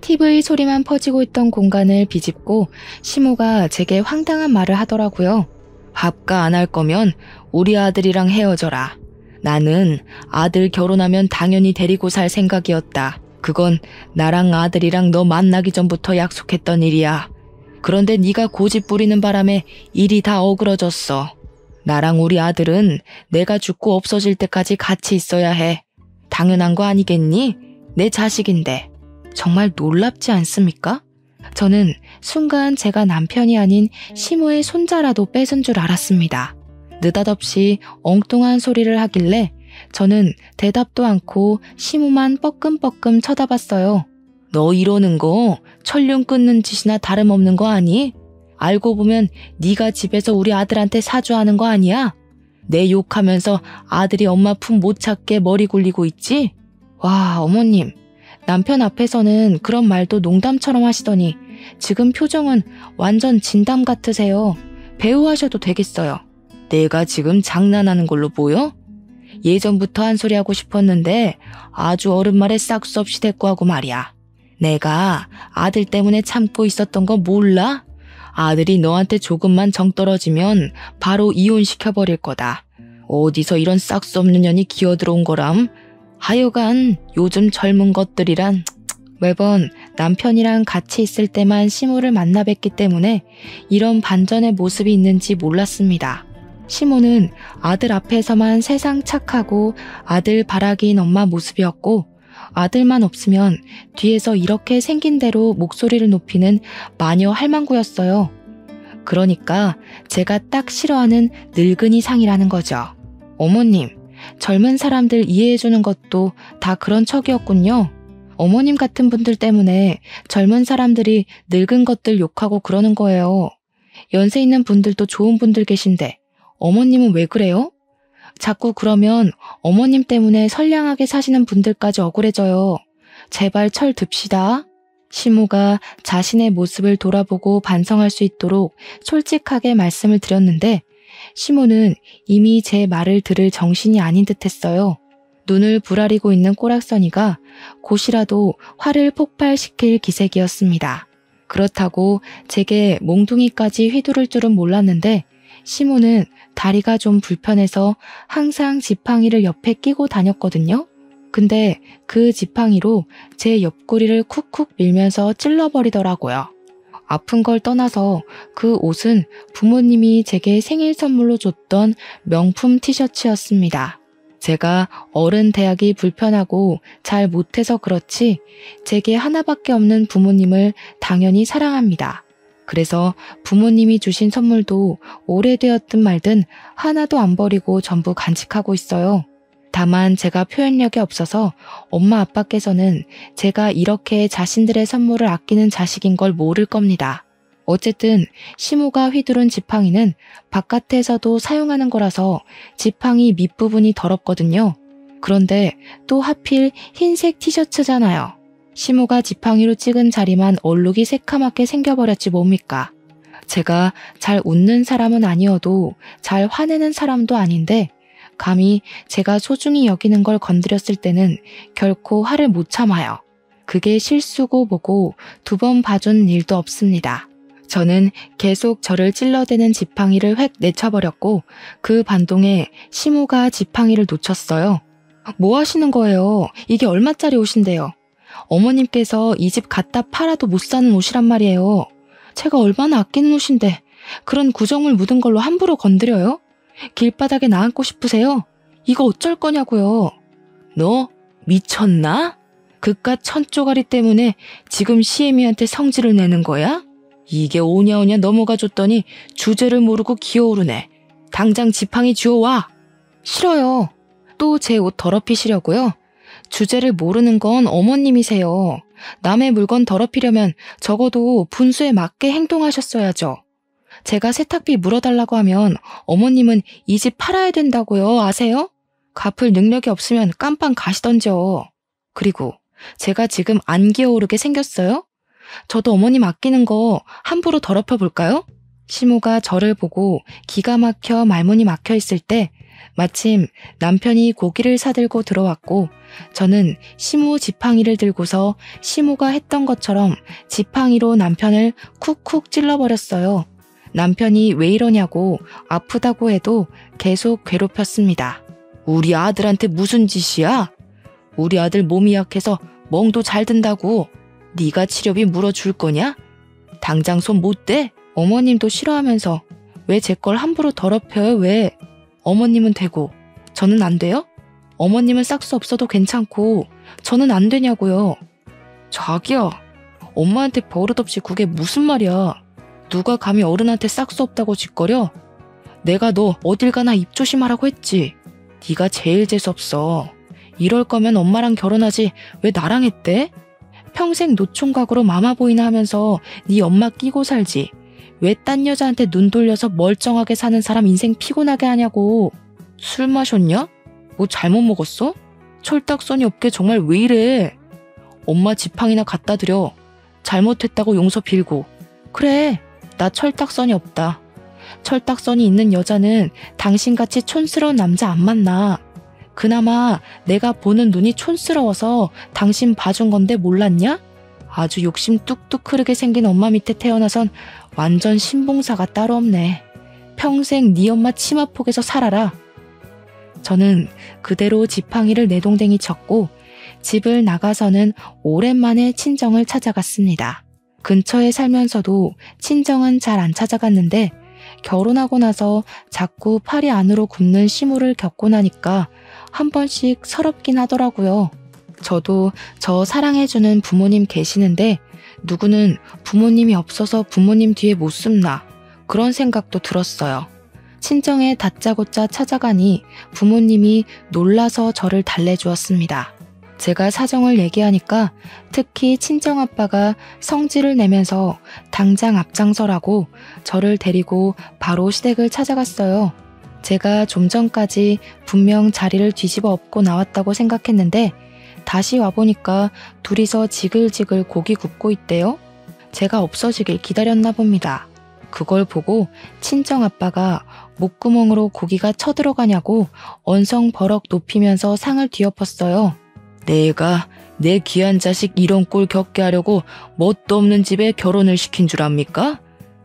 TV 소리만 퍼지고 있던 공간을 비집고 시모가 제게 황당한 말을 하더라고요. 밥가 안 할 거면 우리 아들이랑 헤어져라. 나는 아들 결혼하면 당연히 데리고 살 생각이었다. 그건 나랑 아들이랑 너 만나기 전부터 약속했던 일이야. 그런데 네가 고집 부리는 바람에 일이 다 어그러졌어. 나랑 우리 아들은 내가 죽고 없어질 때까지 같이 있어야 해. 당연한 거 아니겠니? 내 자식인데. 정말 놀랍지 않습니까? 저는 순간 제가 남편이 아닌 시모의 손자라도 뺏은 줄 알았습니다. 느닷없이 엉뚱한 소리를 하길래 저는 대답도 않고 시모만 뻐끔뻐끔 쳐다봤어요. 너 이러는 거 천륜 끊는 짓이나 다름없는 거 아니? 알고 보면 네가 집에서 우리 아들한테 사주하는 거 아니야? 내 욕하면서 아들이 엄마 품 못 찾게 머리 굴리고 있지? 와, 어머님. 남편 앞에서는 그런 말도 농담처럼 하시더니 지금 표정은 완전 진담 같으세요. 배우 하셔도 되겠어요. 내가 지금 장난하는 걸로 보여? 예전부터 한 소리 하고 싶었는데 아주 어른 말에 싹수 없이 대꾸하고 말이야. 내가 아들 때문에 참고 있었던 거 몰라? 아들이 너한테 조금만 정 떨어지면 바로 이혼시켜버릴 거다. 어디서 이런 싹수 없는 년이 기어들어온 거람? 하여간 요즘 젊은 것들이란. 매번 남편이랑 같이 있을 때만 시모를 만나 뵙기 때문에 이런 반전의 모습이 있는지 몰랐습니다. 시모는 아들 앞에서만 세상 착하고 아들 바라기인 엄마 모습이었고, 아들만 없으면 뒤에서 이렇게 생긴 대로 목소리를 높이는 마녀 할망구였어요. 그러니까 제가 딱 싫어하는 늙은이 상이라는 거죠. 어머님, 젊은 사람들 이해해주는 것도 다 그런 척이었군요. 어머님 같은 분들 때문에 젊은 사람들이 늙은 것들 욕하고 그러는 거예요. 연세 있는 분들도 좋은 분들 계신데 어머님은 왜 그래요? 자꾸 그러면 어머님 때문에 선량하게 사시는 분들까지 억울해져요. 제발 철 듭시다. 시모가 자신의 모습을 돌아보고 반성할 수 있도록 솔직하게 말씀을 드렸는데 시모는 이미 제 말을 들을 정신이 아닌 듯했어요. 눈을 부라리고 있는 꼬락서니가 곧이라도 화를 폭발시킬 기색이었습니다. 그렇다고 제게 몽둥이까지 휘두를 줄은 몰랐는데 시모는 다리가 좀 불편해서 항상 지팡이를 옆에 끼고 다녔거든요. 근데 그 지팡이로 제 옆구리를 쿡쿡 밀면서 찔러버리더라고요. 아픈 걸 떠나서 그 옷은 부모님이 제게 생일 선물로 줬던 명품 티셔츠였습니다. 제가 어른 대하기 불편하고 잘 못해서 그렇지 제게 하나밖에 없는 부모님을 당연히 사랑합니다. 그래서 부모님이 주신 선물도 오래되었든 말든 하나도 안 버리고 전부 간직하고 있어요. 다만 제가 표현력이 없어서 엄마 아빠께서는 제가 이렇게 자신들의 선물을 아끼는 자식인 걸 모를 겁니다. 어쨌든 시모가 휘두른 지팡이는 바깥에서도 사용하는 거라서 지팡이 밑부분이 더럽거든요. 그런데 또 하필 흰색 티셔츠잖아요. 시모가 지팡이로 찍은 자리만 얼룩이 새카맣게 생겨버렸지 뭡니까. 제가 잘 웃는 사람은 아니어도 잘 화내는 사람도 아닌데 감히 제가 소중히 여기는 걸 건드렸을 때는 결코 화를 못 참아요. 그게 실수고 뭐고 2번 봐준 일도 없습니다. 저는 계속 저를 찔러대는 지팡이를 획 내쳐버렸고 그 반동에 시모가 지팡이를 놓쳤어요. 뭐 하시는 거예요? 이게 얼마짜리 옷인데요? 어머님께서 이 집 갖다 팔아도 못 사는 옷이란 말이에요. 제가 얼마나 아끼는 옷인데 그런 구정물 묻은 걸로 함부로 건드려요? 길바닥에 나앉고 싶으세요? 이거 어쩔 거냐고요. 너 미쳤나? 그깟 천쪼가리 때문에 지금 시애미한테 성질을 내는 거야? 이게 오냐오냐 넘어가 줬더니 주제를 모르고 기어오르네. 당장 지팡이 주워와. 싫어요. 또 제 옷 더럽히시려고요? 주제를 모르는 건 어머님이세요. 남의 물건 더럽히려면 적어도 분수에 맞게 행동하셨어야죠. 제가 세탁비 물어달라고 하면 어머님은 이 집 팔아야 된다고요. 아세요? 갚을 능력이 없으면 깜빵 가시던지요. 그리고 제가 지금 안 기어오르게 생겼어요? 저도 어머님 아끼는 거 함부로 더럽혀 볼까요? 시모가 저를 보고 기가 막혀 말문이 막혀 있을 때 마침 남편이 고기를 사들고 들어왔고 저는 시모 지팡이를 들고서 시모가 했던 것처럼 지팡이로 남편을 쿡쿡 찔러버렸어요. 남편이 왜 이러냐고 아프다고 해도 계속 괴롭혔습니다. 우리 아들한테 무슨 짓이야? 우리 아들 몸이 약해서 멍도 잘 든다고. 네가 치료비 물어줄 거냐? 당장 손 못 대? 어머님도 싫어하면서 왜 제 걸 함부로 더럽혀요? 왜? 어머님은 되고 저는 안 돼요? 어머님은 싹수 없어도 괜찮고 저는 안 되냐고요. 자기야, 엄마한테 버릇없이 그게 무슨 말이야. 누가 감히 어른한테 싹수 없다고 짓거려? 내가 너 어딜 가나 입 조심하라고 했지. 네가 제일 재수없어. 이럴 거면 엄마랑 결혼하지 왜 나랑 했대? 평생 노총각으로 마마보이나 하면서 네 엄마 끼고 살지. 왜 딴 여자한테 눈 돌려서 멀쩡하게 사는 사람 인생 피곤하게 하냐고. 술 마셨냐? 뭐 잘못 먹었어? 철딱서니 없게 정말 왜 이래? 엄마 지팡이나 갖다 드려. 잘못했다고 용서 빌고. 그래, 나 철딱서니 없다. 철딱서니 있는 여자는 당신같이 촌스러운 남자 안 만나. 그나마 내가 보는 눈이 촌스러워서 당신 봐준 건데 몰랐냐? 아주 욕심 뚝뚝 흐르게 생긴 엄마 밑에 태어나선 완전 신봉사가 따로 없네. 평생 네 엄마 치마폭에서 살아라. 저는 그대로 지팡이를 내동댕이 쳤고 집을 나가서는 오랜만에 친정을 찾아갔습니다. 근처에 살면서도 친정은 잘 안 찾아갔는데 결혼하고 나서 자꾸 팔이 안으로 굽는 시무를 겪고 나니까 한 번씩 서럽긴 하더라고요. 저도 저 사랑해주는 부모님 계시는데 누구는 부모님이 없어서 부모님 뒤에 못 숨나 그런 생각도 들었어요. 친정에 다짜고짜 찾아가니 부모님이 놀라서 저를 달래주었습니다. 제가 사정을 얘기하니까 특히 친정아빠가 성질을 내면서 당장 앞장서라고 저를 데리고 바로 시댁을 찾아갔어요. 제가 좀 전까지 분명 자리를 뒤집어 엎고 나왔다고 생각했는데 다시 와보니까 둘이서 지글지글 고기 굽고 있대요. 제가 없어지길 기다렸나 봅니다. 그걸 보고 친정아빠가 목구멍으로 고기가 쳐들어가냐고 언성버럭 높이면서 상을 뒤엎었어요. 내가 내 귀한 자식 이런 꼴 겪게 하려고 뭣도 없는 집에 결혼을 시킨 줄 압니까?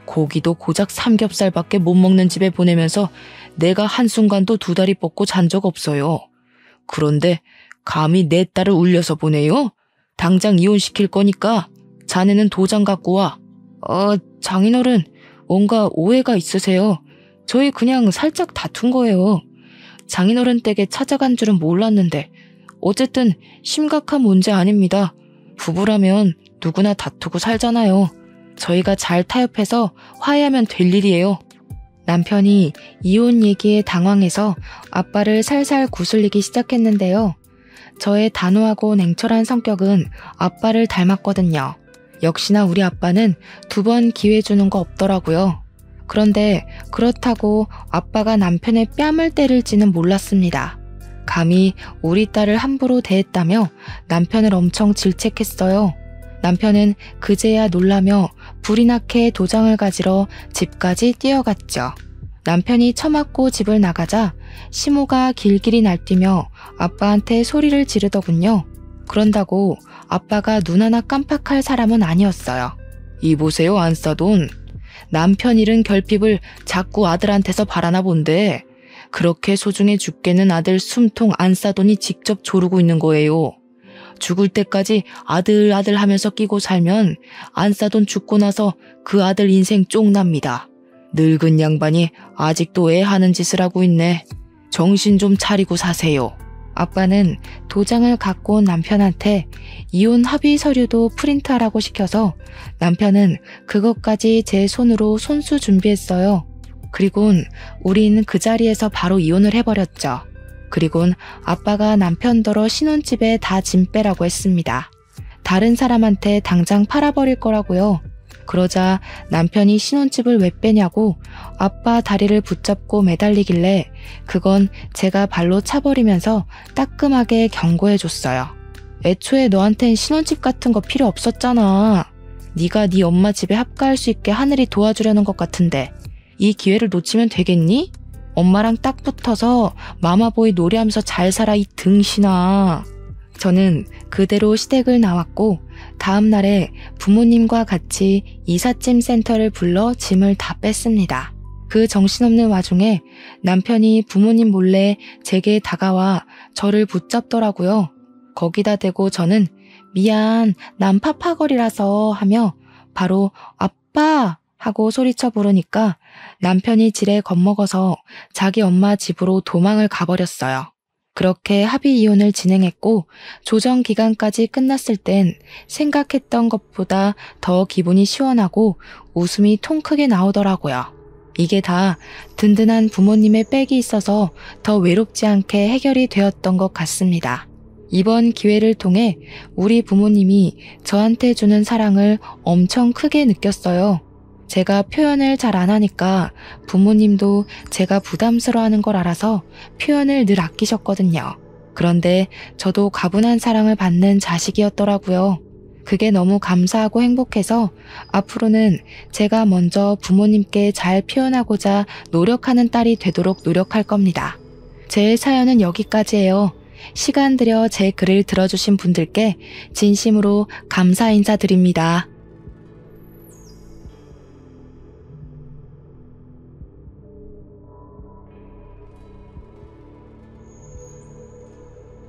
고기도 고작 삼겹살밖에 못 먹는 집에 보내면서 내가 한순간도 두 다리 뻗고 잔 적 없어요. 그런데 감히 내 딸을 울려서 보내요? 당장 이혼시킬 거니까 자네는 도장 갖고 와. 장인어른, 뭔가 오해가 있으세요. 저희 그냥 살짝 다툰 거예요. 장인어른 댁에 찾아간 줄은 몰랐는데 어쨌든 심각한 문제 아닙니다. 부부라면 누구나 다투고 살잖아요. 저희가 잘 타협해서 화해하면 될 일이에요. 남편이 이혼 얘기에 당황해서 아빠를 살살 구슬리기 시작했는데요. 저의 단호하고 냉철한 성격은 아빠를 닮았거든요. 역시나 우리 아빠는 2번 기회 주는 거 없더라고요. 그런데 그렇다고 아빠가 남편의 뺨을 때릴지는 몰랐습니다. 감히 우리 딸을 함부로 대했다며 남편을 엄청 질책했어요. 남편은 그제야 놀라며 불이 나게 도장을 가지러 집까지 뛰어갔죠. 남편이 처맞고 집을 나가자 시모가 길길이 날뛰며 아빠한테 소리를 지르더군요. 그런다고 아빠가 눈 하나 깜빡할 사람은 아니었어요. 이보세요 안싸돈. 남편 잃은 결핍을 자꾸 아들한테서 바라나 본데 그렇게 소중해 죽겠는 아들 숨통 안싸돈이 직접 조르고 있는 거예요. 죽을 때까지 아들 하면서 끼고 살면 안싸돈 죽고 나서 그 아들 인생 쫑납니다. 늙은 양반이 아직도 애 하는 짓을 하고 있네. 정신 좀 차리고 사세요. 아빠는 도장을 갖고 온 남편한테 이혼 합의 서류도 프린트하라고 시켜서 남편은 그것까지 제 손으로 손수 준비했어요. 그리곤 우린 그 자리에서 바로 이혼을 해버렸죠. 그리곤 아빠가 남편더러 신혼집에 다 짐 빼라고 했습니다. 다른 사람한테 당장 팔아버릴 거라고요. 그러자 남편이 신혼집을 왜 빼냐고 아빠 다리를 붙잡고 매달리길래 그건 제가 발로 차버리면서 따끔하게 경고해줬어요. 애초에 너한텐 신혼집 같은 거 필요 없었잖아. 네가 네 엄마 집에 합가할 수 있게 하늘이 도와주려는 것 같은데 이 기회를 놓치면 되겠니? 엄마랑 딱 붙어서 마마보이 노래하면서 잘 살아 이 등신아. 저는 그대로 시댁을 나왔고 다음 날에 부모님과 같이 이삿짐 센터를 불러 짐을 다 뺐습니다. 그 정신없는 와중에 남편이 부모님 몰래 제게 다가와 저를 붙잡더라고요. 거기다 대고 저는 미안, 난 파파거리라서 하며 바로 아빠 하고 소리쳐 부르니까 남편이 지레 겁먹어서 자기 엄마 집으로 도망을 가버렸어요. 그렇게 합의 이혼을 진행했고 조정 기간까지 끝났을 땐 생각했던 것보다 더 기분이 시원하고 웃음이 통 크게 나오더라고요. 이게 다 든든한 부모님의 백이 있어서 더 외롭지 않게 해결이 되었던 것 같습니다. 이번 기회를 통해 우리 부모님이 저한테 주는 사랑을 엄청 크게 느꼈어요. 제가 표현을 잘 안 하니까 부모님도 제가 부담스러워하는 걸 알아서 표현을 늘 아끼셨거든요. 그런데 저도 가분한 사랑을 받는 자식이었더라고요. 그게 너무 감사하고 행복해서 앞으로는 제가 먼저 부모님께 잘 표현하고자 노력하는 딸이 되도록 노력할 겁니다. 제 사연은 여기까지예요. 시간 들여 제 글을 들어주신 분들께 진심으로 감사 인사드립니다.